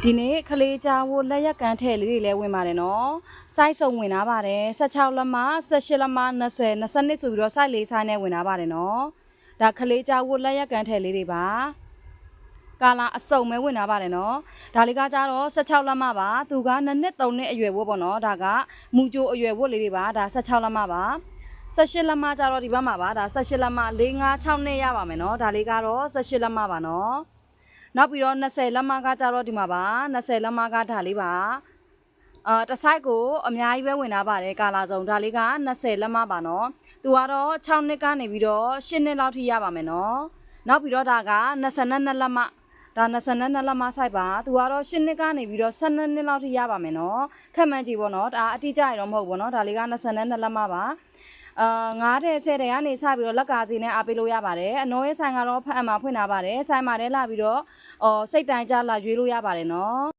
ဒီနေ့ခလေးချာဝလက်ရက်ကန်ထဲလေးတွေလည်းဝင်ပါတယ်နော်စိုက်စုံဝင်လာပါတယ်16လက်မ18လက်မ20 22ဆိုပြီးတော့စိုက်လေးဆိုင်နဲ့ဝင်လာပါတယ်နော်ဒါခလေးချာဝလက်ရက်ကန်ထဲလေးတွေပါကာလာအစုံမဲဝင်လာပါတယ်နော်ဒါလေးကကြတော့16လက်မပါသူက2နှစ်3နှစ်အရွယ်ဝတ်ပေါ့နော်ဒါကမူကြိုအရွယ်ဝတ်လေးတွေပါဒါ16လက်မပါ18လက်မကြတော့ဒီဘက်မှာပါဒါ18လက်မ4 5 6နှစ်ရပါမယ်နော်ဒါလေးကတော့18လက်မပါနော်နောက်ပြီးတော့20လက်မကကြတော့ဒီမှာပါ20လက်မကဒါလေးပါတစ်ဆိုင်ကိုအများကြီးပဲဝင်လာပါတယ်ကာလာစုံဒါလေးက20လက်မပါနော်သူကတော့6နှစ်ကနေပြီးတော့10နှစ်လောက်ထိရပါမယ်နော်နောက်ပြီးတော့ဒါက22လက်မဒါ22လက်မဆိုင်ပါသူကတော့10နှစ်ကနေပြီးတော့12နှစ်လောက်ထိရပါမယ်နော်ခက်မှန်းကြည့်ပေါ့နော်ဒါအတိအကျရတော့မဟုတ်ဘူးနော်ဒါလေးက22လက်မပါ9တဲ့10တဲ့ကနေစပြီးတော့လက်ကာစီနဲ့အားပေးလို့ရပါတယ်အနော်ရဲ့ဆိုင်ကတော့ဖတ်အမှာဖွင့်ထားပါတယ်ဆိုင်မှာလည်းလာပြီးတော့စိတ်တိုင်းကြလာရွေးလို့ရပါတယ်နော်